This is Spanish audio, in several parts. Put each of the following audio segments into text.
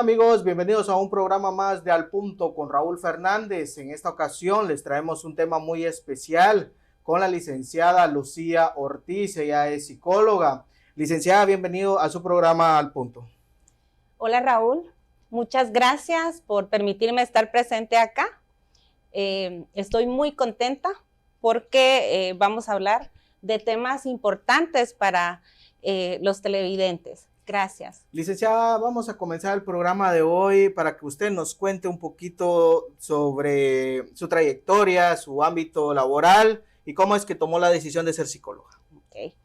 amigos, bienvenidos a un programa más de Al Punto con Raúl Fernández. En esta ocasión les traemos un tema muy especial con la licenciada Lucía Ortiz, ella es psicóloga. Licenciada, bienvenido a su programa Al Punto. Hola Raúl, muchas gracias por permitirme estar presente acá. Estoy muy contenta porque vamos a hablar de temas importantes para los televidentes. Gracias. Licenciada, vamos a comenzar el programa de hoy para que usted nos cuente un poquito sobre su trayectoria, su ámbito laboral y cómo es que tomó la decisión de ser psicóloga. Okay.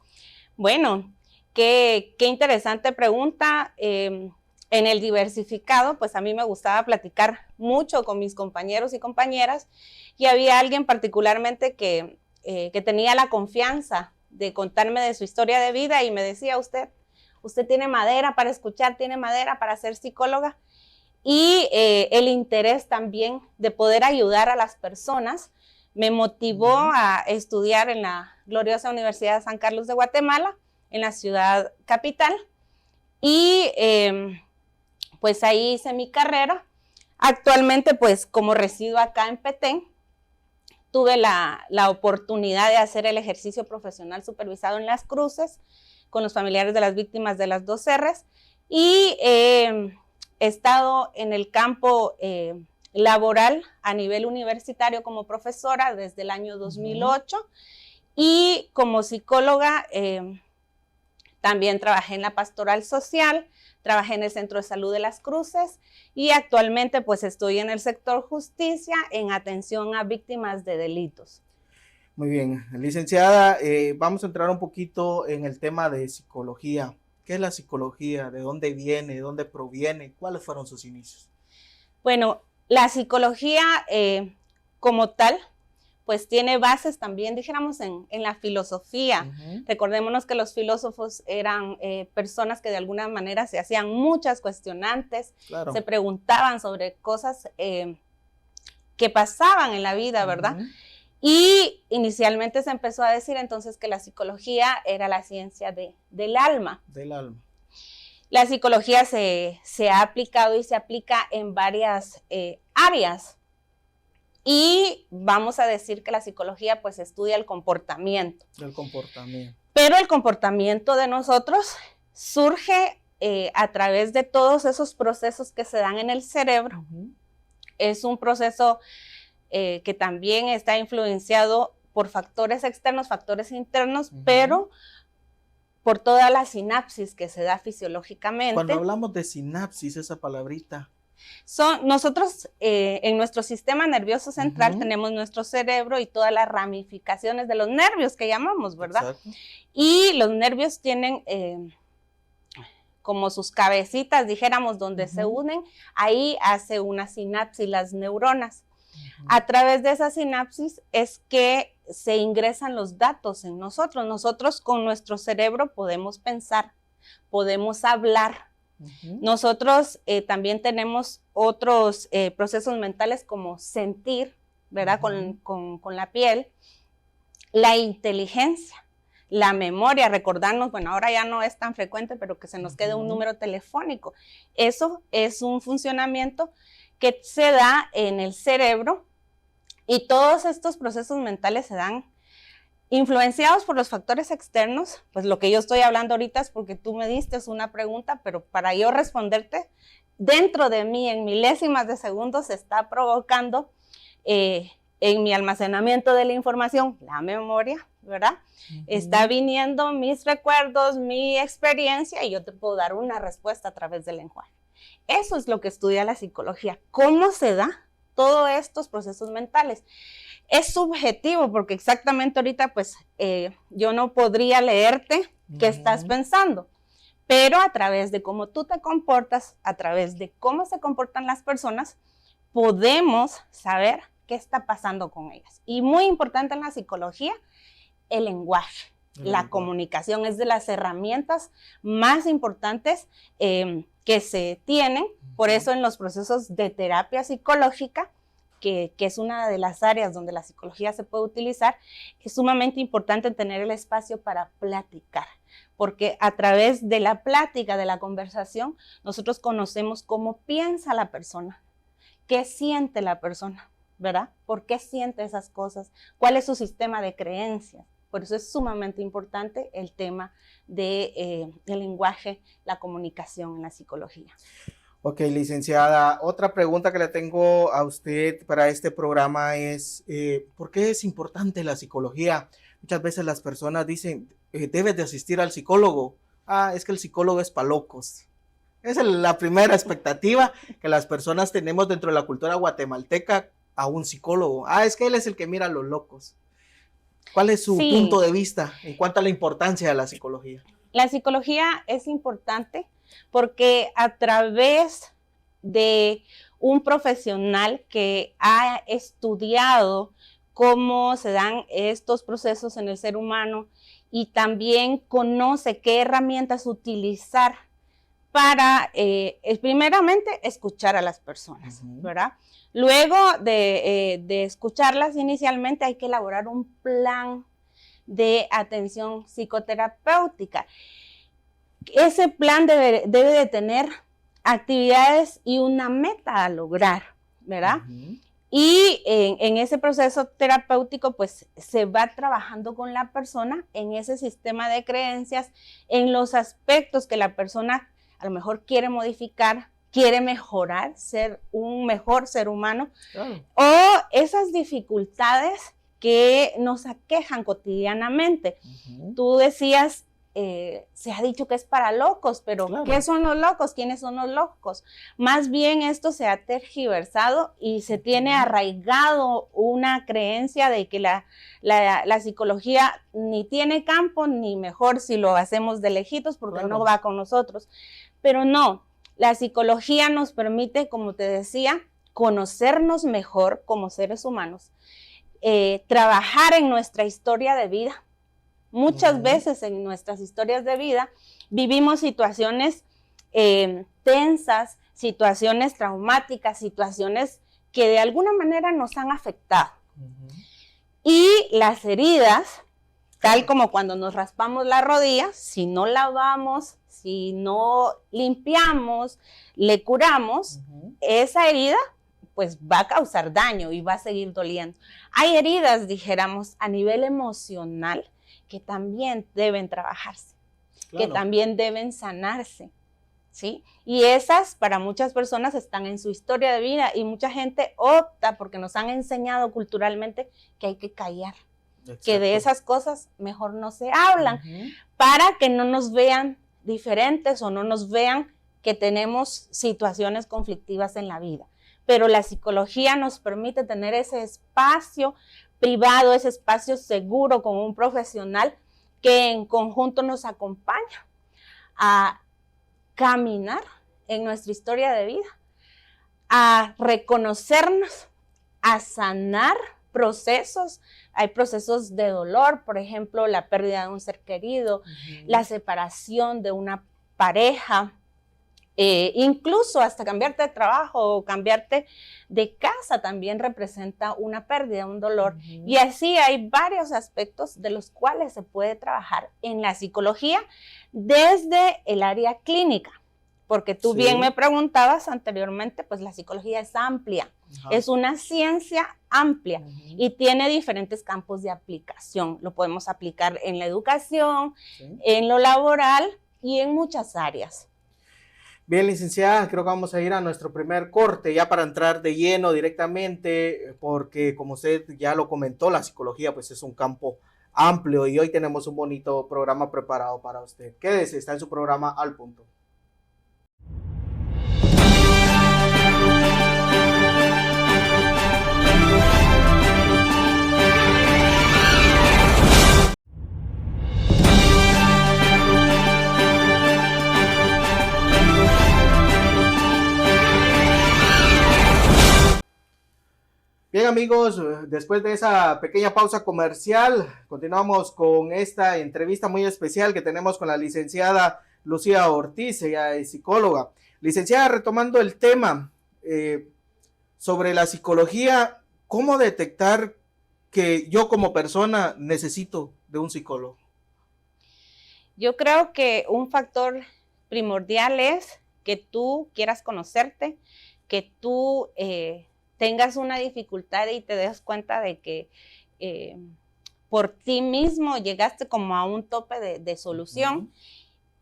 Bueno, qué interesante pregunta. En el diversificado, pues a mí me gustaba platicar mucho con mis compañeros y compañeras y había alguien particularmente que tenía la confianza de contarme de su historia de vida y me decía, usted tiene madera para escuchar, tiene madera para ser psicóloga, y el interés también de poder ayudar a las personas me motivó a estudiar en la gloriosa Universidad de San Carlos de Guatemala, en la ciudad capital, y pues ahí hice mi carrera. Actualmente, pues como resido acá en Petén, tuve la oportunidad de hacer el ejercicio profesional supervisado en Las Cruces, con los familiares de las víctimas de las 2 R's, y he estado en el campo laboral a nivel universitario como profesora desde el año 2008, y como psicóloga también trabajé en la pastoral social, trabajé en el Centro de Salud de Las Cruces y actualmente pues estoy en el sector justicia en atención a víctimas de delitos. Muy bien, licenciada, vamos a entrar un poquito en el tema de psicología. ¿Qué es la psicología? ¿De dónde viene? ¿De dónde proviene? ¿Cuáles fueron sus inicios? Bueno, la psicología como tal, pues tiene bases también, dijéramos, en la filosofía. Recordémonos que los filósofos eran personas que de alguna manera se hacían muchas cuestionantes, claro, se preguntaban sobre cosas que pasaban en la vida, ¿verdad? Y inicialmente se empezó a decir entonces que la psicología era la ciencia del alma. Del alma. La psicología se ha aplicado y se aplica en varias áreas. Y vamos a decir que la psicología pues estudia el comportamiento. El comportamiento. Pero el comportamiento de nosotros surge a través de todos esos procesos que se dan en el cerebro. Es un proceso que también está influenciado por factores externos, factores internos, pero por toda la sinapsis que se da fisiológicamente. Cuando hablamos de sinapsis, esa palabrita. Nosotros en nuestro sistema nervioso central tenemos nuestro cerebro y todas las ramificaciones de los nervios que llamamos, ¿verdad? Exacto. Y los nervios tienen como sus cabecitas, dijéramos, donde se unen, ahí hace una sinapsis las neuronas. A través de esa sinapsis es que se ingresan los datos en nosotros. Nosotros con nuestro cerebro podemos pensar, podemos hablar. Nosotros también tenemos otros procesos mentales como sentir, ¿verdad? Con la piel, la inteligencia, la memoria, recordarnos, bueno, ahora ya no es tan frecuente, pero que se nos quede un número telefónico. Eso es un funcionamiento que se da en el cerebro y todos estos procesos mentales se dan influenciados por los factores externos. Pues lo que yo estoy hablando ahorita es porque tú me diste una pregunta, pero para yo responderte, dentro de mí, en milésimas de segundos, se está provocando en mi almacenamiento de la información, la memoria, ¿verdad? Está viniendo mis recuerdos, mi experiencia, y yo te puedo dar una respuesta a través del lenguaje. Eso es lo que estudia la psicología, cómo se da todos estos procesos mentales. Es subjetivo porque exactamente ahorita pues yo no podría leerte qué estás pensando, pero a través de cómo tú te comportas, a través de cómo se comportan las personas, podemos saber qué está pasando con ellas. Y muy importante en la psicología, el lenguaje. La comunicación es de las herramientas más importantes que se tienen. Por eso en los procesos de terapia psicológica, que es una de las áreas donde la psicología se puede utilizar, es sumamente importante tener el espacio para platicar, porque a través de la plática, de la conversación, nosotros conocemos cómo piensa la persona, qué siente la persona, ¿verdad? ¿Por qué siente esas cosas? ¿Cuál es su sistema de creencias? Por eso es sumamente importante el tema del lenguaje, la comunicación en la psicología. Ok, licenciada, otra pregunta que le tengo a usted para este programa es, ¿por qué es importante la psicología? Muchas veces las personas dicen, debes de asistir al psicólogo. Ah, es que el psicólogo es para locos. Esa es la primera expectativa que las personas tenemos dentro de la cultura guatemalteca a un psicólogo. Ah, es que él es el que mira a los locos. ¿Cuál es su punto de vista en cuanto a la importancia de la psicología? La psicología es importante porque a través de un profesional que ha estudiado cómo se dan estos procesos en el ser humano y también conoce qué herramientas utilizar para, primeramente, escuchar a las personas, ¿verdad? Luego de escucharlas inicialmente hay que elaborar un plan de atención psicoterapéutica. Ese plan debe de tener actividades y una meta a lograr, ¿verdad? Y en ese proceso terapéutico, pues se va trabajando con la persona en ese sistema de creencias, en los aspectos que la persona a lo mejor quiere modificar, quiere mejorar, ser un mejor ser humano, o esas dificultades que nos aquejan cotidianamente. Tú decías, se ha dicho que es para locos, pero ¿qué son los locos? ¿Quiénes son los locos? Más bien esto se ha tergiversado y se tiene arraigado una creencia de que la psicología ni tiene campo, ni mejor si lo hacemos de lejitos porque no va con nosotros. Pero no, la psicología nos permite, como te decía, conocernos mejor como seres humanos, trabajar en nuestra historia de vida. Muchas veces en nuestras historias de vida vivimos situaciones tensas, situaciones traumáticas, situaciones que de alguna manera nos han afectado. Y las heridas, tal como cuando nos raspamos la rodilla, si no lavamos, si no limpiamos, le curamos, esa herida pues va a causar daño y va a seguir doliendo. Hay heridas, dijéramos, a nivel emocional que también deben trabajarse, que también deben sanarse, ¿sí? Y esas para muchas personas están en su historia de vida y mucha gente opta porque nos han enseñado culturalmente que hay que callar, que de esas cosas mejor no se hablan, para que no nos vean diferentes o no nos vean que tenemos situaciones conflictivas en la vida. Pero la psicología nos permite tener ese espacio privado, ese espacio seguro con un profesional que en conjunto nos acompaña a caminar en nuestra historia de vida, a reconocernos, a sanar procesos. Hay procesos de dolor, por ejemplo, la pérdida de un ser querido, la separación de una pareja, incluso hasta cambiarte de trabajo o cambiarte de casa también representa una pérdida, un dolor. Y así hay varios aspectos de los cuales se puede trabajar en la psicología desde el área clínica. Porque tú bien me preguntabas anteriormente, pues la psicología es amplia, es una ciencia amplia y tiene diferentes campos de aplicación. Lo podemos aplicar en la educación, en lo laboral y en muchas áreas. Bien, licenciada, creo que vamos a ir a nuestro primer corte ya para entrar de lleno directamente, porque como usted ya lo comentó, la psicología pues es un campo amplio y hoy tenemos un bonito programa preparado para usted. Quédese, está en su programa Al Punto. Bien amigos, después de esa pequeña pausa comercial, continuamos con esta entrevista muy especial que tenemos con la licenciada Lucía Ortiz, ella es psicóloga. Licenciada, retomando el tema sobre la psicología, ¿cómo detectar que yo como persona necesito de un psicólogo? Yo creo que un factor primordial es que tú quieras conocerte, que tú tengas una dificultad y te des cuenta de que por ti mismo llegaste como a un tope de solución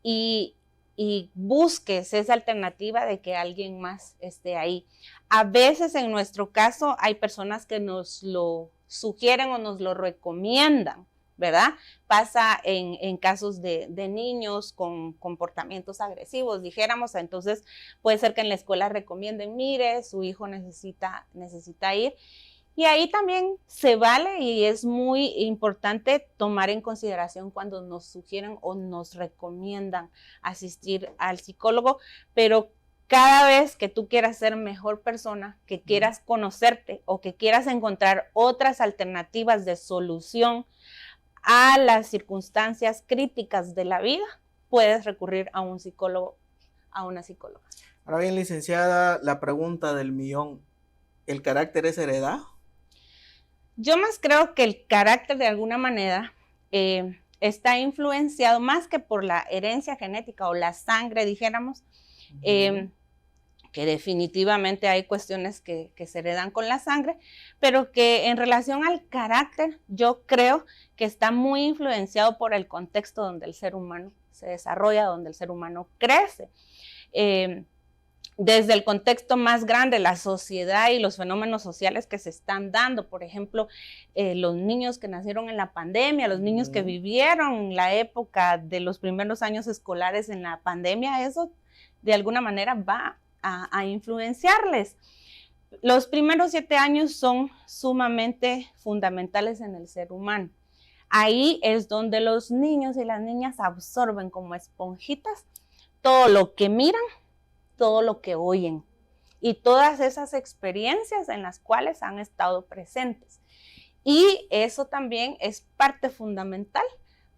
y busques esa alternativa de que alguien más esté ahí. A veces en nuestro caso hay personas que nos lo sugieren o nos lo recomiendan, ¿verdad? Pasa en casos de niños con comportamientos agresivos, dijéramos, entonces puede ser que en la escuela recomienden, mire, su hijo necesita ir. Y ahí también se vale y es muy importante tomar en consideración cuando nos sugieren o nos recomiendan asistir al psicólogo, pero cada vez que tú quieras ser mejor persona, que quieras conocerte o que quieras encontrar otras alternativas de solución a las circunstancias críticas de la vida, puedes recurrir a un psicólogo, a una psicóloga. Ahora bien, licenciada, la pregunta del millón, ¿el carácter es heredado? Yo más creo que el carácter de alguna manera está influenciado más que por la herencia genética o la sangre, dijéramos, que definitivamente hay cuestiones que se heredan con la sangre, pero que en relación al carácter yo creo que está muy influenciado por el contexto donde el ser humano se desarrolla, donde el ser humano crece. Desde el contexto más grande, la sociedad y los fenómenos sociales que se están dando, por ejemplo, los niños que nacieron en la pandemia, los niños que vivieron la época de los primeros años escolares en la pandemia, eso de alguna manera va a influenciarles. Los primeros 7 años son sumamente fundamentales en el ser humano. Ahí es donde los niños y las niñas absorben como esponjitas todo lo que miran, todo lo que oyen y todas esas experiencias en las cuales han estado presentes. Y eso también es parte fundamental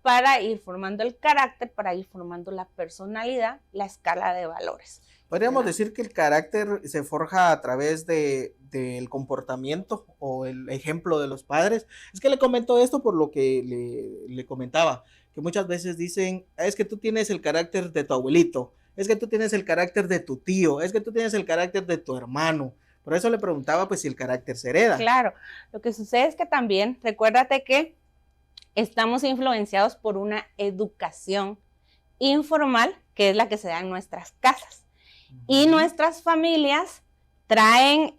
para ir formando el carácter, para ir formando la personalidad, la escala de valores. Podríamos decir que el carácter se forja a través del comportamiento o el ejemplo de los padres. Es que le comento esto por lo que le comentaba, que muchas veces dicen, es que tú tienes el carácter de tu abuelito, es que tú tienes el carácter de tu tío, es que tú tienes el carácter de tu hermano. Por eso le preguntaba pues si el carácter se hereda. Claro, lo que sucede es que también, recuérdate que estamos influenciados por una educación informal, que es la que se da en nuestras casas. Y nuestras familias traen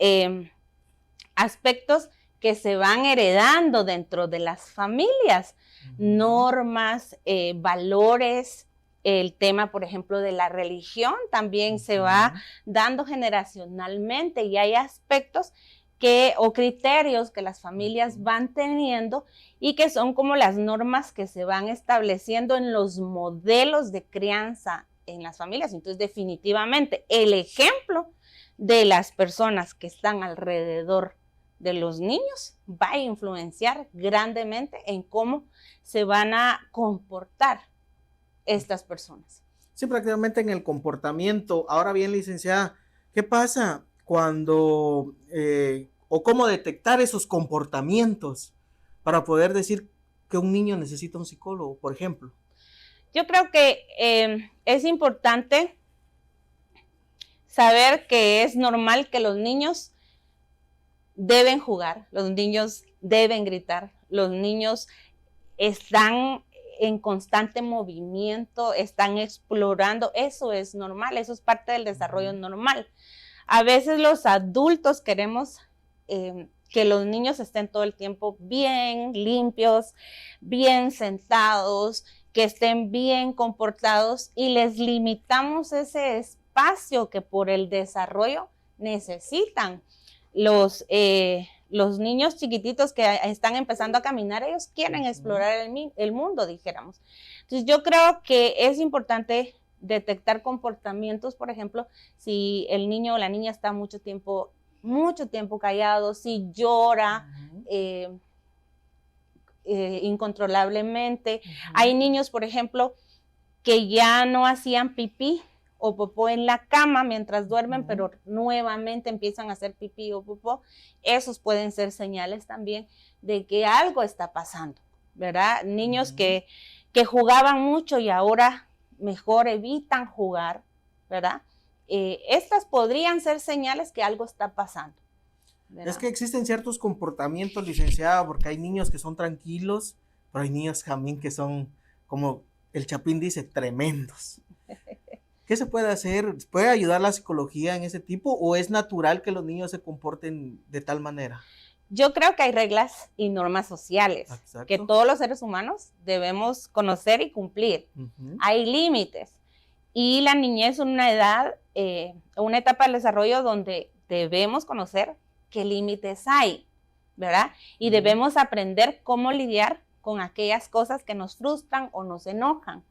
aspectos que se van heredando dentro de las familias, normas, valores, el tema, por ejemplo, de la religión también se va dando generacionalmente y hay aspectos o criterios que las familias van teniendo y que son como las normas que se van estableciendo en los modelos de crianza en las familias. Entonces, definitivamente, el ejemplo de las personas que están alrededor de los niños va a influenciar grandemente en cómo se van a comportar estas personas. Sí, prácticamente en el comportamiento. Ahora bien, licenciada, ¿qué pasa cuando o cómo detectar esos comportamientos para poder decir que un niño necesita un psicólogo, por ejemplo? Yo creo que es importante saber que es normal que los niños deben jugar, los niños deben gritar, los niños están en constante movimiento, están explorando, eso es normal, eso es parte del desarrollo normal. A veces los adultos queremos que los niños estén todo el tiempo bien limpios, bien sentados, que estén bien comportados y les limitamos ese espacio que por el desarrollo necesitan. Los niños chiquititos que están empezando a caminar, ellos quieren explorar el mundo, dijéramos. Entonces yo creo que es importante detectar comportamientos, por ejemplo, si el niño o la niña está mucho tiempo callado, si llora incontrolablemente. Hay niños, por ejemplo, que ya no hacían pipí o popó en la cama mientras duermen, pero nuevamente empiezan a hacer pipí o popó. Esos pueden ser señales también de que algo está pasando, ¿verdad? Niños que que jugaban mucho y ahora mejor evitan jugar, ¿verdad? Estas podrían ser señales que algo está pasando, ¿verdad? Es que existen ciertos comportamientos, licenciada, porque hay niños que son tranquilos, pero hay niños también que son, como el Chapín dice, tremendos. ¿Qué se puede hacer? ¿Puede ayudar la psicología en ese tipo o es natural que los niños se comporten de tal manera? Yo creo que hay reglas y normas sociales. Exacto. Que todos los seres humanos debemos conocer y cumplir. Hay límites. Y la niñez es una edad, una etapa del desarrollo donde debemos conocer qué límites hay, ¿verdad? Y debemos aprender cómo lidiar con aquellas cosas que nos frustran o nos enojan.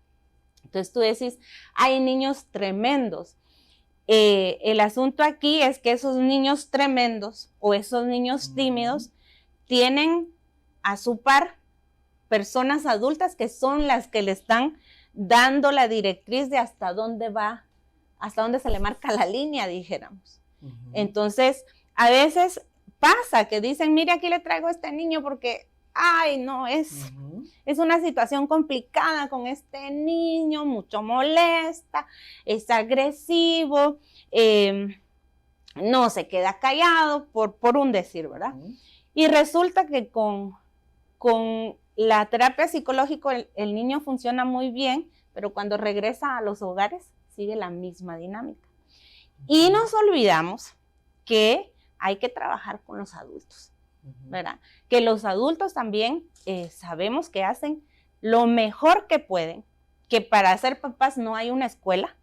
Entonces tú decís, hay niños tremendos. El asunto aquí es que esos niños tremendos o esos niños tímidos tienen a su par personas adultas que son las que le están dando la directriz de hasta dónde va, hasta dónde se le marca la línea, dijéramos. Entonces, a veces pasa que dicen, mire, aquí le traigo a este niño porque, ay, no, es una situación complicada con este niño, mucho molesta, es agresivo, no se queda callado, por un decir, ¿verdad? Y resulta que con la terapia psicológica el niño funciona muy bien, pero cuando regresa a los hogares sigue la misma dinámica. Y nos olvidamos que hay que trabajar con los adultos, ¿verdad? Que los adultos también sabemos que hacen lo mejor que pueden, que para ser papás no hay una escuela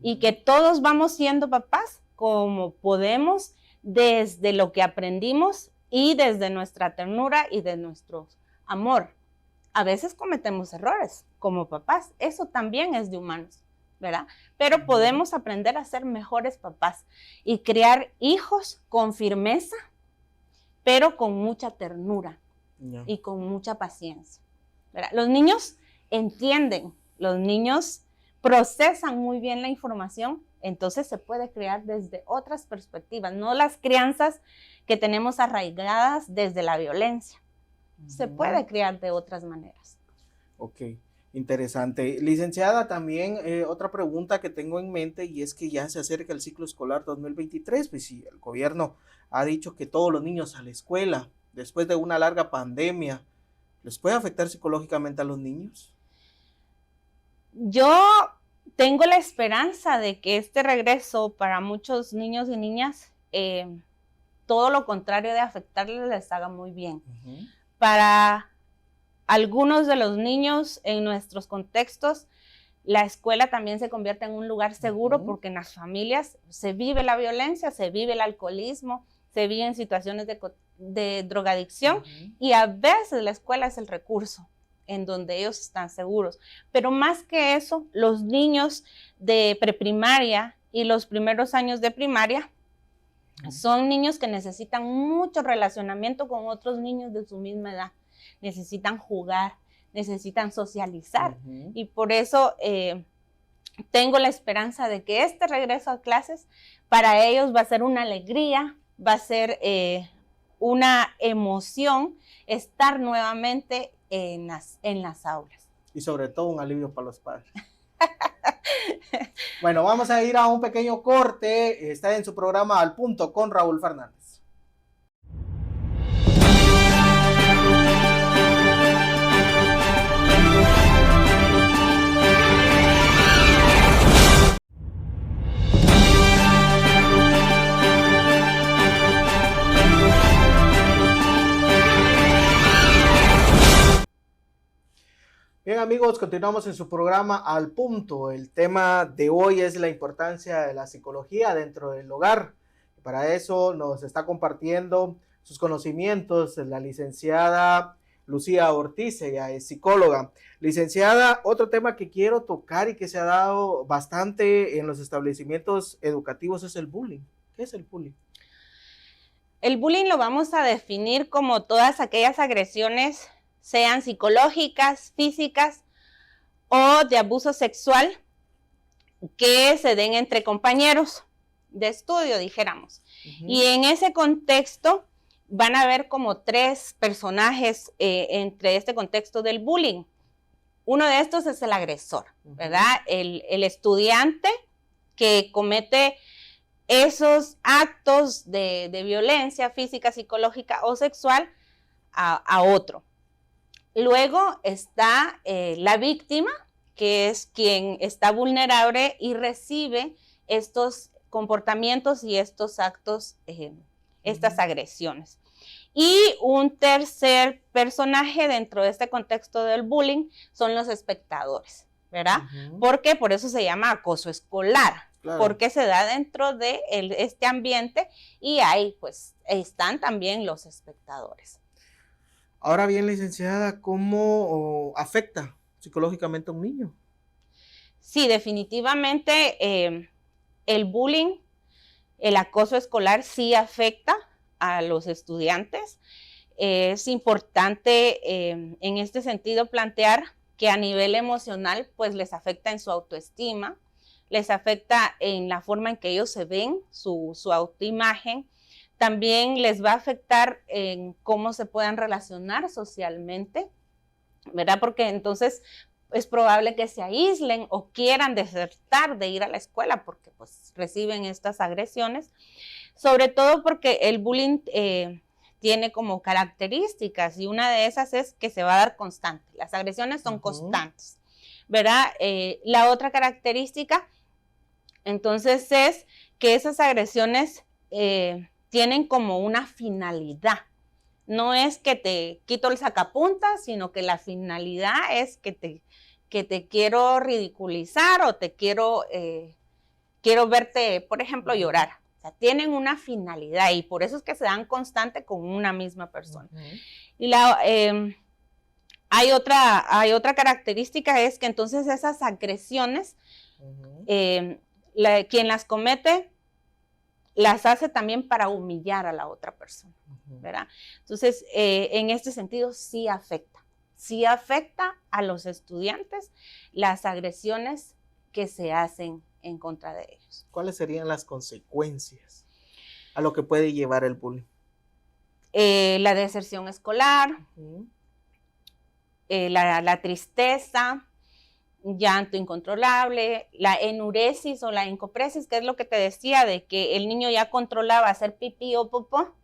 y que todos vamos siendo papás como podemos desde lo que aprendimos y desde nuestra ternura y de nuestro amor. A veces cometemos errores como papás, eso también es de humanos, ¿verdad? Pero podemos aprender a ser mejores papás y criar hijos con firmeza, pero con mucha ternura y con mucha paciencia, ¿verdad? Los niños entienden, los niños procesan muy bien la información, entonces se puede criar desde otras perspectivas, no las crianzas que tenemos arraigadas desde la violencia. Se puede criar de otras maneras. Ok, interesante. Licenciada, también otra pregunta que tengo en mente y es que ya se acerca el ciclo escolar 2023, pues sí, el gobierno ha dicho que todos los niños a la escuela, después de una larga pandemia, ¿les puede afectar psicológicamente a los niños? Yo tengo la esperanza de que este regreso para muchos niños y niñas, todo lo contrario de afectarles, les haga muy bien. Para algunos de los niños en nuestros contextos, la escuela también se convierte en un lugar seguro porque en las familias se vive la violencia, se vive el alcoholismo, se viven situaciones de drogadicción y a veces la escuela es el recurso en donde ellos están seguros. Pero más que eso, los niños de preprimaria y los primeros años de primaria son niños que necesitan mucho relacionamiento con otros niños de su misma edad. Necesitan jugar, necesitan socializar. Y por eso tengo la esperanza de que este regreso a clases para ellos va a ser una alegría, va a ser una emoción estar nuevamente en las aulas. Y sobre todo un alivio para los padres. Bueno, vamos a ir a un pequeño corte. Está en su programa Al Punto con Raúl Fernández. Bien amigos, continuamos en su programa Al Punto. El tema de hoy es la importancia de la psicología dentro del hogar. Para eso nos está compartiendo sus conocimientos la licenciada Lucía Ortiz, ella es psicóloga. Licenciada, otro tema que quiero tocar y que se ha dado bastante en los establecimientos educativos es el bullying. ¿Qué es el bullying? El bullying lo vamos a definir como todas aquellas agresiones, sean psicológicas, físicas o de abuso sexual que se den entre compañeros de estudio, dijéramos. Y en ese contexto van a haber como tres personajes entre este contexto del bullying. uno de estos es el agresor, ¿verdad? El estudiante que comete esos actos de violencia física, psicológica o sexual a otro. Luego está la víctima, que es quien está vulnerable y recibe estos comportamientos y estos actos, estas agresiones. Y un tercer personaje dentro de este contexto del bullying son los espectadores, ¿verdad? Porque por eso se llama acoso escolar, claro, porque se da dentro de este ambiente y ahí pues están también los espectadores. Ahora bien, licenciada, ¿cómo afecta psicológicamente a un niño? Sí, definitivamente el bullying, el acoso escolar sí afecta a los estudiantes. Es importante en este sentido plantear que a nivel emocional pues les afecta en su autoestima, les afecta en la forma en que ellos se ven, su autoimagen. También les va a afectar en cómo se puedan relacionar socialmente, ¿verdad? Porque entonces es probable que se aíslen o quieran desertar de ir a la escuela porque pues reciben estas agresiones, sobre todo porque el bullying tiene como características y una de esas es que se va a dar constante, las agresiones son constantes, ¿verdad? La otra característica entonces es que esas agresiones tienen como una finalidad. No es que te quito el sacapuntas, sino que la finalidad es que te quiero ridiculizar o te quiero verte, por ejemplo, llorar. O sea, tienen una finalidad y por eso es que se dan constante con una misma persona. Y hay otra característica, es que entonces esas agresiones, quien las comete, las hace también para humillar a la otra persona, ¿verdad? Entonces, en este sentido sí afecta a los estudiantes las agresiones que se hacen en contra de ellos. ¿Cuáles serían las consecuencias a lo que puede llevar el bullying? La deserción escolar, la tristeza, llanto incontrolable, la enuresis o la encopresis, que es lo que te decía, de que el niño ya controlaba hacer pipí o popó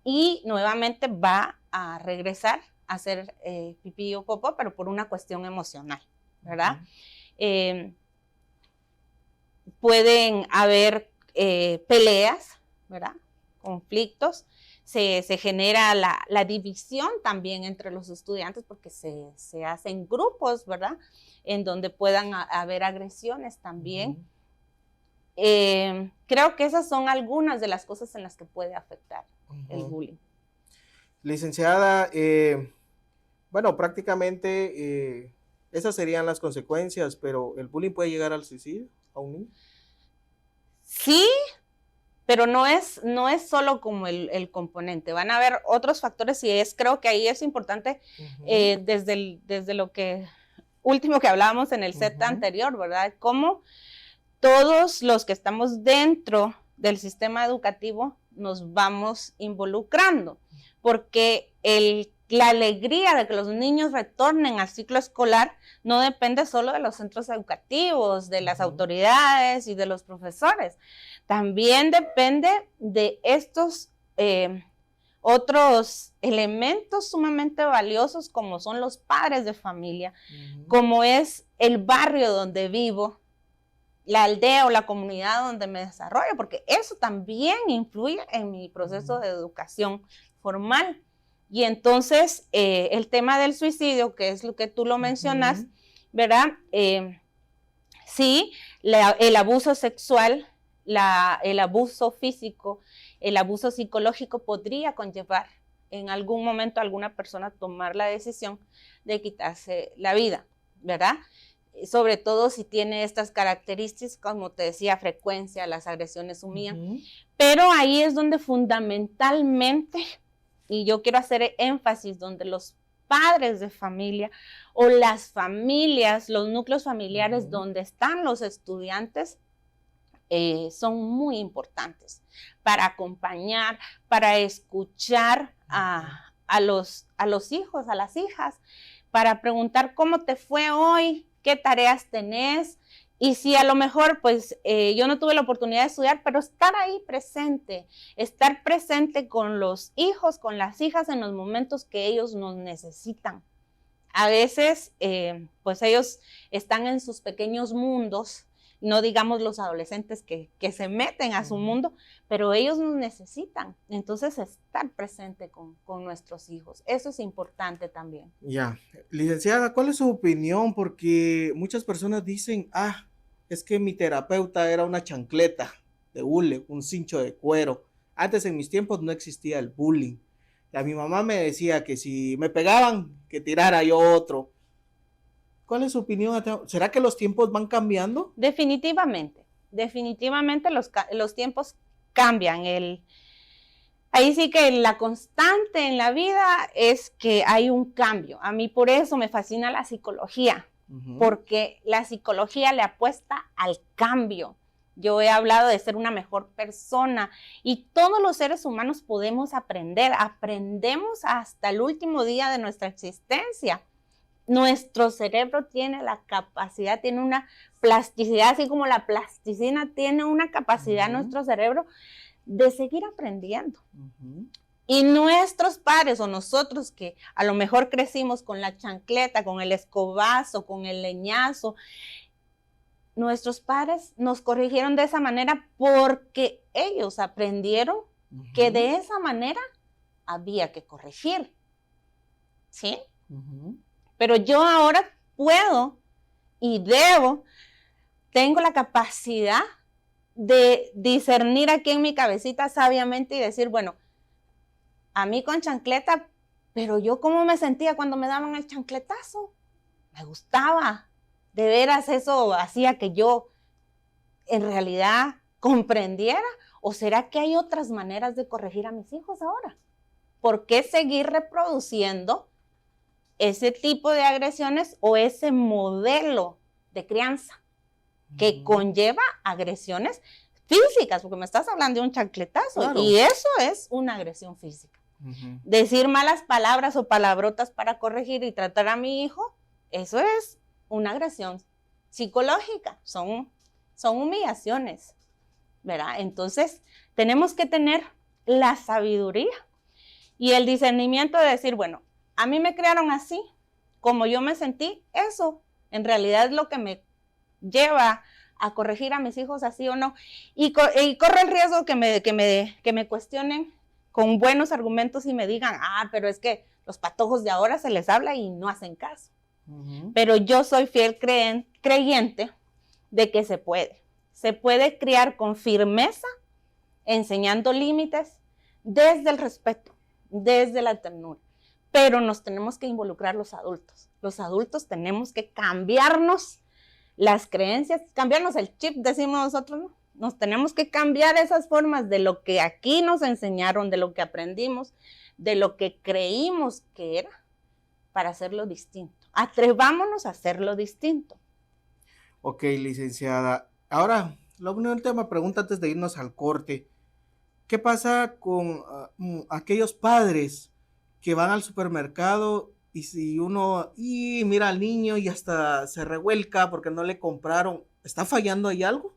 y nuevamente va a regresar a hacer pipí o popó, pero por una cuestión emocional, ¿verdad? Pueden haber peleas, ¿verdad? Conflictos. Se genera la división también entre los estudiantes porque se hacen grupos, ¿verdad? En donde puedan haber agresiones también. Creo que esas son algunas de las cosas en las que puede afectar el bullying. Licenciada, bueno, prácticamente esas serían las consecuencias, pero ¿el bullying puede llegar al suicidio a un niño? Sí, pero no es solo como el componente, van a haber otros factores y creo que ahí es importante desde lo que último que hablábamos en el set anterior, ¿verdad? Cómo todos los que estamos dentro del sistema educativo nos vamos involucrando, porque la alegría de que los niños retornen al ciclo escolar no depende solo de los centros educativos, de las autoridades y de los profesores. También depende de estos otros elementos sumamente valiosos como son los padres de familia, como es el barrio donde vivo, la aldea o la comunidad donde me desarrollo, porque eso también influye en mi proceso de educación formal. Y entonces el tema del suicidio, que es lo que tú lo mencionas, ¿verdad? Sí, el abuso sexual, el abuso físico, el abuso psicológico podría conllevar en algún momento a alguna persona tomar la decisión de quitarse la vida, ¿verdad? Sobre todo si tiene estas características, como te decía, frecuencia, las agresiones humillan. Pero ahí es donde fundamentalmente, y yo quiero hacer énfasis, donde los padres de familia o las familias, los núcleos familiares donde están los estudiantes, son muy importantes para acompañar, para escuchar a los hijos, a las hijas, para preguntar cómo te fue hoy, qué tareas tenés, y si a lo mejor pues yo no tuve la oportunidad de estudiar, pero estar ahí presente, estar presente con los hijos, con las hijas en los momentos que ellos nos necesitan. A veces pues ellos están en sus pequeños mundos, no digamos los adolescentes que se meten a su mundo, pero ellos nos necesitan. Entonces, estar presente con nuestros hijos, eso es importante también. Ya, licenciada, ¿cuál es su opinión? Porque muchas personas dicen, es que mi terapeuta era una chancleta de hule, un cincho de cuero. Antes en mis tiempos no existía el bullying. Y a mi mamá me decía que si me pegaban, que tirara yo otro. ¿Cuál es su opinión? ¿Será que los tiempos van cambiando? Definitivamente los tiempos cambian. Ahí sí que la constante en la vida es que hay un cambio. A mí por eso me fascina la psicología, porque la psicología le apuesta al cambio. Yo he hablado de ser una mejor persona y todos los seres humanos podemos aprendemos hasta el último día de nuestra existencia. Nuestro cerebro tiene la capacidad, tiene una plasticidad, así como la plasticina tiene una capacidad nuestro cerebro de seguir aprendiendo. Y nuestros padres o nosotros que a lo mejor crecimos con la chancleta, con el escobazo, con el leñazo, nuestros padres nos corrigieron de esa manera porque ellos aprendieron que de esa manera había que corregir. ¿Sí? Pero yo ahora puedo y tengo la capacidad de discernir aquí en mi cabecita sabiamente y decir, bueno, a mí con chancleta, pero yo cómo me sentía cuando me daban el chancletazo. Me gustaba. De veras eso hacía que yo en realidad comprendiera. ¿O será que hay otras maneras de corregir a mis hijos ahora? ¿Por qué seguir reproduciendo ese tipo de agresiones o ese modelo de crianza que conlleva agresiones físicas? Porque me estás hablando de un chancletazo, claro. Y eso es una agresión física. Decir malas palabras o palabrotas para corregir y tratar a mi hijo, eso es una agresión psicológica, son humillaciones, ¿verdad? Entonces, tenemos que tener la sabiduría y el discernimiento de decir, bueno, a mí me criaron así, como yo me sentí, eso en realidad es lo que me lleva a corregir a mis hijos así o no. Y corre el riesgo que me cuestionen con buenos argumentos y me digan, pero es que los patojos de ahora se les habla y no hacen caso. Pero yo soy fiel creyente de que se puede criar con firmeza, enseñando límites desde el respeto, desde la ternura. Pero nos tenemos que involucrar los adultos. Los adultos tenemos que cambiarnos las creencias, cambiarnos el chip, decimos nosotros, ¿no? Nos tenemos que cambiar esas formas de lo que aquí nos enseñaron, de lo que aprendimos, de lo que creímos que era, para hacerlo distinto. Atrevámonos a hacerlo distinto. Ok, licenciada. Ahora, la última pregunta antes de irnos al corte. ¿Qué pasa con aquellos padres que van al supermercado y si uno mira al niño y hasta se revuelca porque no le compraron? ¿Está fallando ahí algo?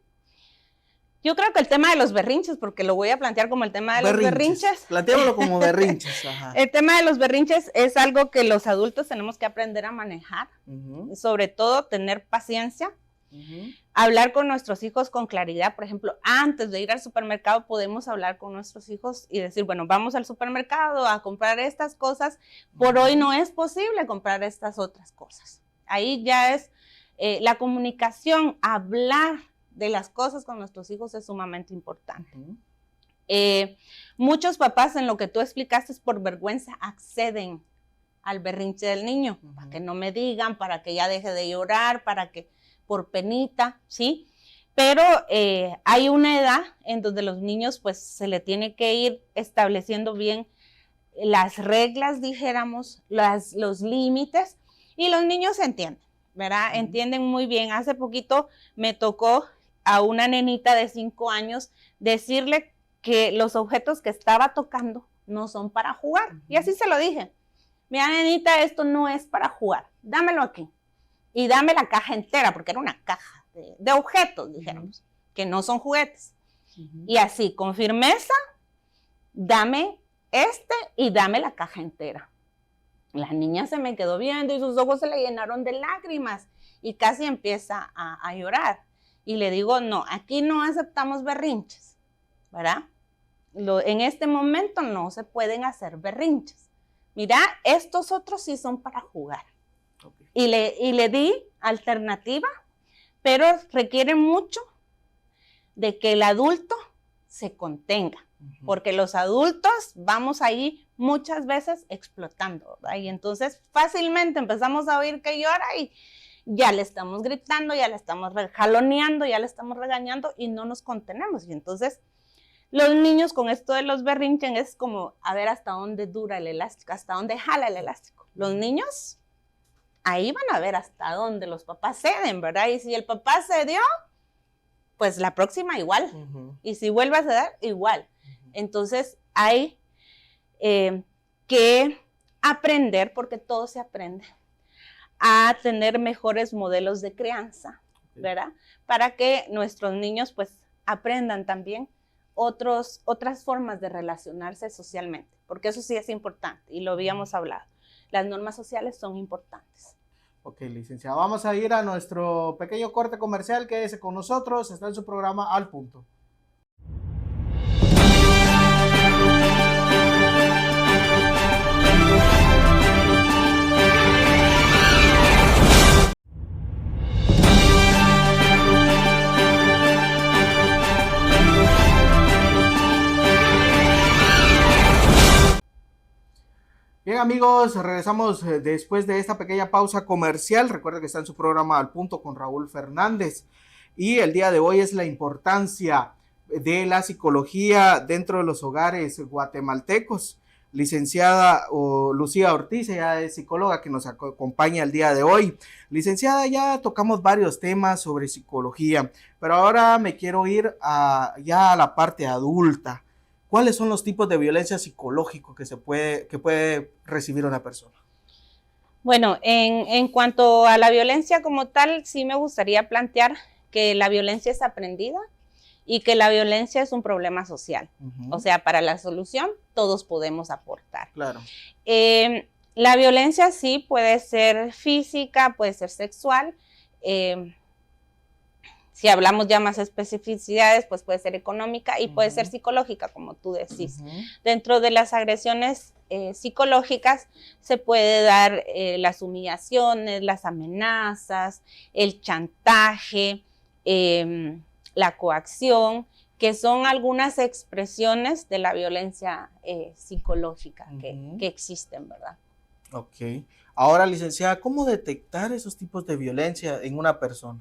Yo creo que el tema de los berrinches, porque lo voy a plantear como el tema de los berrinches. Plantéamoslo como berrinches. Ajá. El tema de los berrinches es algo que los adultos tenemos que aprender a manejar, sobre todo tener paciencia, hablar con nuestros hijos con claridad. Por ejemplo, antes de ir al supermercado podemos hablar con nuestros hijos y decir, bueno, vamos al supermercado a comprar estas cosas, por hoy no es posible comprar estas otras cosas. Ahí ya es la comunicación, hablar de las cosas con nuestros hijos es sumamente importante. Muchos papás, en lo que tú explicaste, por vergüenza acceden al berrinche del niño, para que no me digan, para que ya deje de llorar, para que por penita, ¿sí? Pero hay una edad en donde los niños pues se le tiene que ir estableciendo bien las reglas, dijéramos, los límites, y los niños entienden, ¿verdad? Entienden muy bien. Hace poquito me tocó a una nenita de 5 años decirle que los objetos que estaba tocando no son para jugar. Y así se lo dije. mira, nenita, esto no es para jugar, dámelo aquí. Y dame la caja entera, porque era una caja de objetos, dijéramos, que no son juguetes. Y así, con firmeza, dame y dame la caja entera. La niña se me quedó viendo y sus ojos se le llenaron de lágrimas y casi empieza a llorar. Y le digo, no, aquí no aceptamos berrinches, ¿verdad? En este momento no se pueden hacer berrinches. Mira, estos otros sí son para jugar. Okay. Y le di alternativa, pero requiere mucho de que el adulto se contenga, porque los adultos vamos ahí muchas veces explotando, ¿verdad? Y entonces fácilmente empezamos a oír que llora y ya le estamos gritando, ya le estamos jaloneando, ya le estamos regañando y no nos contenemos. Y entonces los niños con esto de los berrinches es como a ver hasta dónde dura el elástico, hasta dónde jala el elástico. Los niños ahí van a ver hasta dónde los papás ceden, ¿verdad? Y si el papá cedió, pues la próxima igual. Y si vuelve a ceder, igual. Entonces hay que aprender, porque todo se aprende, a tener mejores modelos de crianza, ¿verdad? Para que nuestros niños pues aprendan también otras formas de relacionarse socialmente, porque eso sí es importante y lo habíamos hablado. Las normas sociales son importantes. Ok, licenciada, vamos a ir a nuestro pequeño corte comercial. Quédese con nosotros, está en su programa Al Punto. Bien amigos, regresamos después de esta pequeña pausa comercial. Recuerden que está en su programa Al Punto con Raúl Fernández y el día de hoy es la importancia de la psicología dentro de los hogares guatemaltecos. Licenciada Lucía Ortiz, ella es psicóloga que nos acompaña el día de hoy. Licenciada, ya tocamos varios temas sobre psicología, pero ahora me quiero ir ya a la parte adulta. ¿Cuáles son los tipos de violencia psicológica que puede recibir una persona? Bueno, en cuanto a la violencia como tal, sí me gustaría plantear que la violencia es aprendida y que la violencia es un problema social. O sea, para la solución todos podemos aportar. Claro. La violencia sí puede ser física, puede ser sexual. Si hablamos ya más especificidades, pues puede ser económica y puede ser psicológica, como tú decís. Dentro de las agresiones psicológicas se puede dar las humillaciones, las amenazas, el chantaje, la coacción, que son algunas expresiones de la violencia psicológica que existen, ¿verdad? Ok. Ahora, licenciada, ¿cómo detectar esos tipos de violencia en una persona?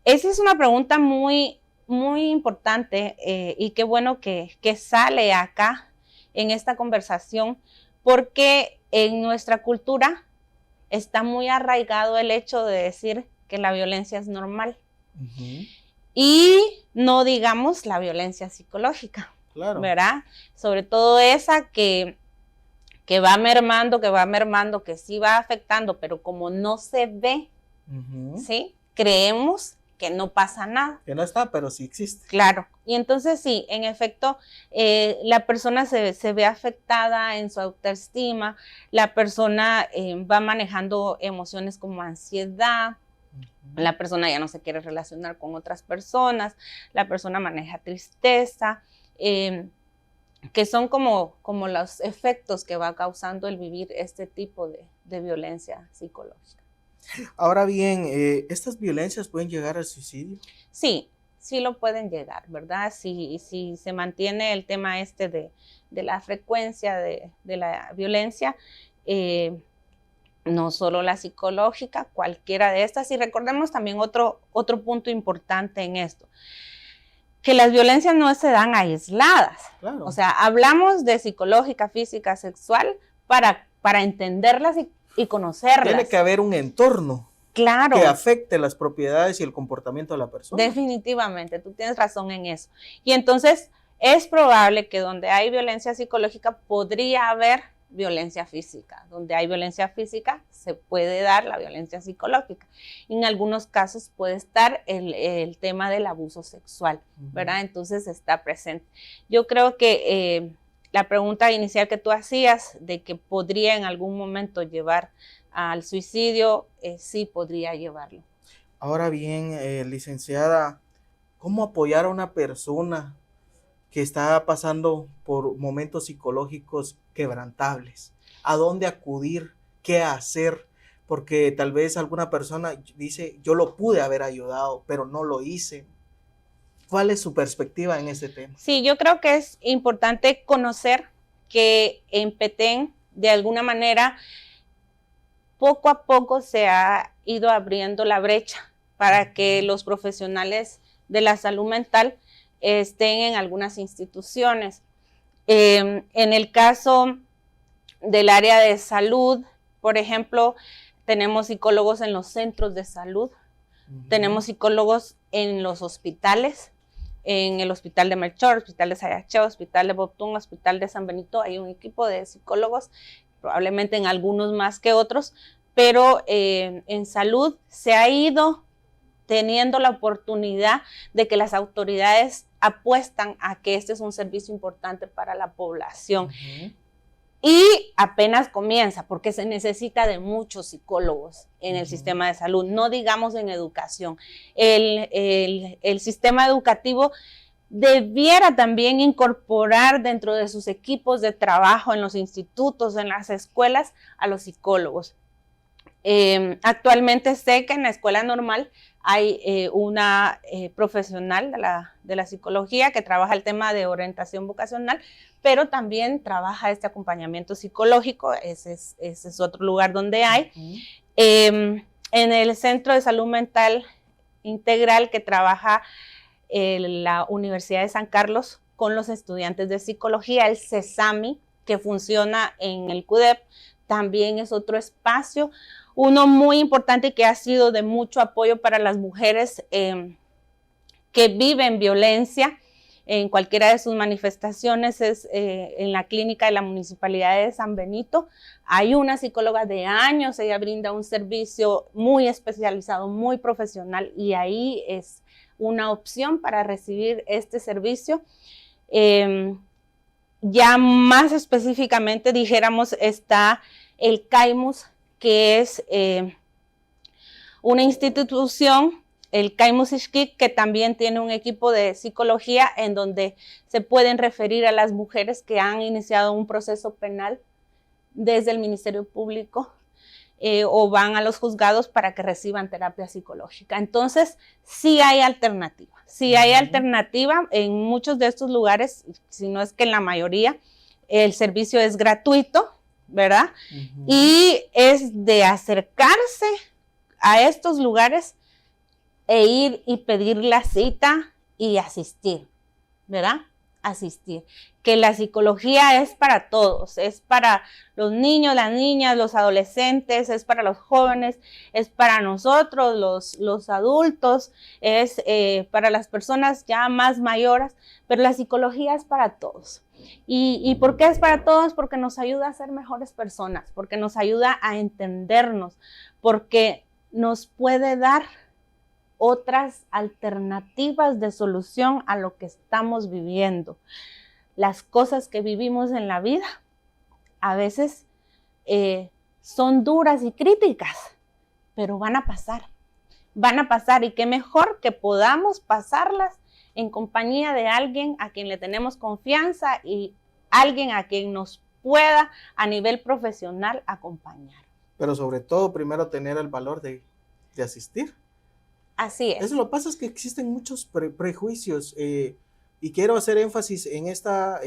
Esa es una pregunta muy, muy importante y qué bueno que sale acá en esta conversación, porque en nuestra cultura está muy arraigado el hecho de decir que la violencia es normal. Y no digamos la violencia psicológica, claro, ¿verdad? Sobre todo esa que va mermando, que sí va afectando, pero como no se ve, ¿sí? Creemos que no pasa nada. Que no está, pero sí existe. Claro. Y entonces sí, en efecto, la persona se ve afectada en su autoestima, la persona va manejando emociones como ansiedad, la persona ya no se quiere relacionar con otras personas, la persona maneja tristeza, que son como los efectos que va causando el vivir este tipo de violencia psicológica. Ahora bien, ¿estas violencias pueden llegar al suicidio? Sí, sí lo pueden llegar, ¿verdad? Si se mantiene el tema de la frecuencia de la violencia, no solo la psicológica, cualquiera de estas. Y recordemos también otro punto importante en esto, que las violencias no se dan aisladas. Claro. O sea, hablamos de psicológica, física, sexual, para entenderlas y conocerlas. Tiene que haber un entorno, claro, que afecte las propiedades y el comportamiento de la persona. Definitivamente, tú tienes razón en eso. Y entonces es probable que donde hay violencia psicológica podría haber violencia física. Donde hay violencia física se puede dar la violencia psicológica. En algunos casos puede estar el tema del abuso sexual, ¿verdad? Entonces está presente. Yo creo que la pregunta inicial que tú hacías de que podría en algún momento llevar al suicidio, sí podría llevarlo. Ahora bien, licenciada, ¿cómo apoyar a una persona que está pasando por momentos psicológicos quebrantables? ¿A dónde acudir? ¿Qué hacer? Porque tal vez alguna persona dice, yo lo pude haber ayudado, pero no lo hice. ¿Cuál es su perspectiva en este tema? Sí, yo creo que es importante conocer que en Petén, de alguna manera, poco a poco se ha ido abriendo la brecha para que los profesionales de la salud mental estén en algunas instituciones. En el caso del área de salud, por ejemplo, tenemos psicólogos en los centros de salud, tenemos psicólogos en los hospitales, en el hospital de Melchor, hospital de Sayacheo, hospital de Boptún, hospital de San Benito, hay un equipo de psicólogos, probablemente en algunos más que otros, pero en salud se ha ido teniendo la oportunidad de que las autoridades apuestan a que este es un servicio importante para la población. Y apenas comienza, porque se necesita de muchos psicólogos en el sistema de salud, no digamos en educación. El sistema educativo debiera también incorporar dentro de sus equipos de trabajo en los institutos, en las escuelas, a los psicólogos. Actualmente sé que en la escuela normal hay una profesional de la psicología que trabaja el tema de orientación vocacional, pero también trabaja este acompañamiento psicológico, ese es otro lugar donde hay. En el Centro de Salud Mental Integral que trabaja la Universidad de San Carlos con los estudiantes de psicología, el CESAMI, que funciona en el CUDEP, también es otro espacio, uno muy importante que ha sido de mucho apoyo para las mujeres que viven violencia en cualquiera de sus manifestaciones, es en la clínica de la Municipalidad de San Benito. Hay una psicóloga de años, ella brinda un servicio muy especializado, muy profesional, y ahí es una opción para recibir este servicio. Ya más específicamente, dijéramos, está el CAIMUS, que es una institución, el CAIMUS Ixquic, que también tiene un equipo de psicología en donde se pueden referir a las mujeres que han iniciado un proceso penal desde el Ministerio Público o van a los juzgados para que reciban terapia psicológica. Entonces, sí hay alternativa. Sí hay alternativa en muchos de estos lugares, si no es que en la mayoría, el servicio es gratuito, ¿verdad? Y es de acercarse a estos lugares e ir y pedir la cita y asistir, ¿verdad? Asistir. Que la psicología es para todos, es para los niños, las niñas, los adolescentes, es para los jóvenes, es para nosotros, los adultos, es para las personas ya más mayores, pero la psicología es para todos. ¿Y por qué es para todos? Porque nos ayuda a ser mejores personas, porque nos ayuda a entendernos, porque nos puede dar otras alternativas de solución a lo que estamos viviendo. Las cosas que vivimos en la vida a veces son duras y críticas, pero van a pasar, y qué mejor que podamos pasarlas en compañía de alguien a quien le tenemos confianza y alguien a quien nos pueda a nivel profesional acompañar. Pero sobre todo, primero tener el valor de asistir. Así es. Eso lo que pasa es que existen muchos prejuicios y quiero hacer énfasis en esta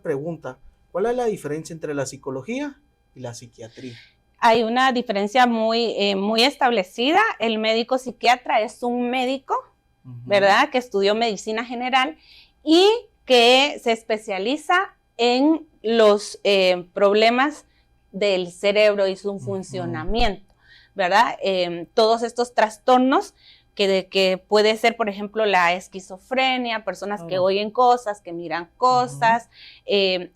pregunta. ¿Cuál es la diferencia entre la psicología y la psiquiatría? Hay una diferencia muy establecida. El médico psiquiatra es un médico, ¿verdad?, que estudió medicina general y que se especializa en los problemas del cerebro y su funcionamiento, ¿verdad? Todos estos trastornos que puede ser, por ejemplo, la esquizofrenia, personas que oyen cosas, que miran cosas,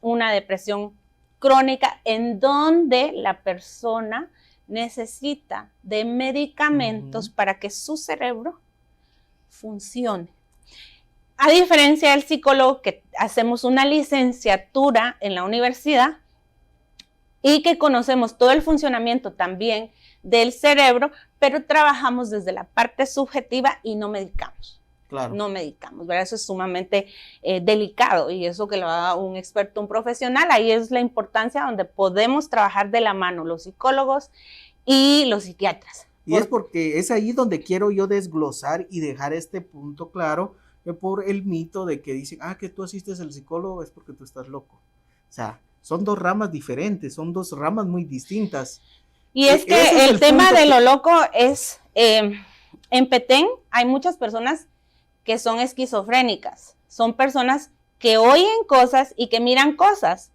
una depresión crónica en donde la persona necesita de medicamentos para que su cerebro funcione. A diferencia del psicólogo, que hacemos una licenciatura en la universidad y que conocemos todo el funcionamiento también del cerebro, pero trabajamos desde la parte subjetiva y no medicamos. Claro. No medicamos, ¿verdad? Eso es sumamente delicado, y eso que lo haga un experto, un profesional. Ahí es la importancia donde podemos trabajar de la mano los psicólogos y los psiquiatras. Y es porque es ahí donde quiero yo desglosar y dejar este punto claro, por el mito de que dicen, que tú asistes al psicólogo es porque tú estás loco. O sea, son dos ramas diferentes, son dos ramas muy distintas. Y es que el tema de lo loco es, en Petén hay muchas personas que son esquizofrénicas, son personas que oyen cosas y que miran cosas,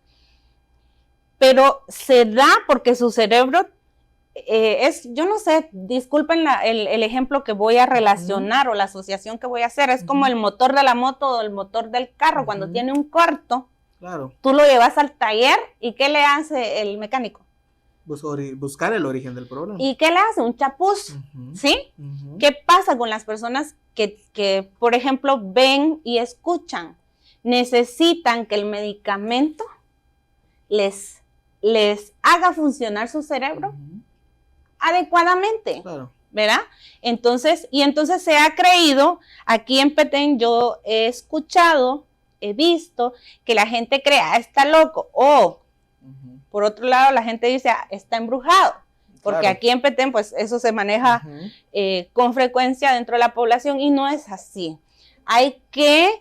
pero se da porque su cerebro yo no sé, disculpen el ejemplo que voy a relacionar o la asociación que voy a hacer, es como el motor de la moto o el motor del carro, cuando tiene un corto, claro, tú lo llevas al taller y ¿qué le hace el mecánico? Buscar el origen del problema. ¿Y qué le hace? Un chapuz, ¿sí? ¿Qué pasa con las personas que, por ejemplo, ven y escuchan? Necesitan que el medicamento les haga funcionar su cerebro adecuadamente, claro, ¿verdad? Entonces se ha creído, aquí en Petén yo he escuchado, he visto que la gente cree, está loco, o por otro lado la gente dice, está embrujado, porque claro, aquí en Petén pues eso se maneja con frecuencia dentro de la población, y no es así. Hay que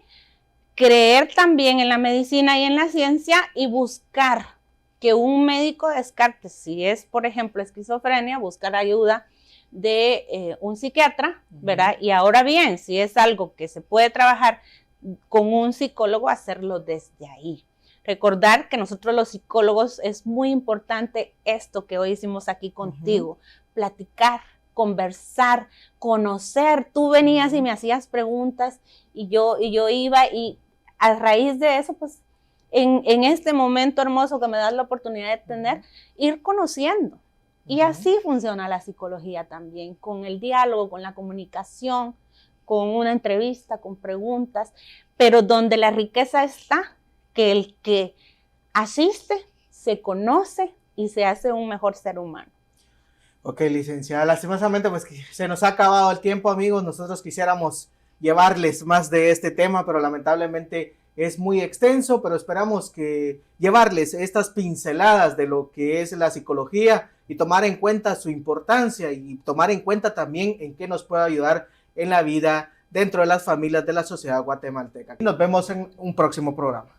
creer también en la medicina y en la ciencia y buscar que un médico descarte, si es, por ejemplo, esquizofrenia, buscar ayuda de un psiquiatra, ¿verdad? Y ahora bien, si es algo que se puede trabajar con un psicólogo, hacerlo desde ahí. Recordar que nosotros los psicólogos es muy importante esto que hoy hicimos aquí contigo, platicar, conversar, conocer. Tú venías y me hacías preguntas y yo iba, y a raíz de eso, pues, en este momento hermoso que me das la oportunidad de tener, ir conociendo. Y así funciona la psicología también, con el diálogo, con la comunicación, con una entrevista, con preguntas, pero donde la riqueza está, que el que asiste se conoce y se hace un mejor ser humano. Ok, licenciada, lastimosamente pues se nos ha acabado el tiempo, amigos. Nosotros quisiéramos llevarles más de este tema, pero lamentablemente es muy extenso, pero esperamos que llevarles estas pinceladas de lo que es la psicología y tomar en cuenta su importancia y tomar en cuenta también en qué nos puede ayudar en la vida dentro de las familias de la sociedad guatemalteca. Nos vemos en un próximo programa.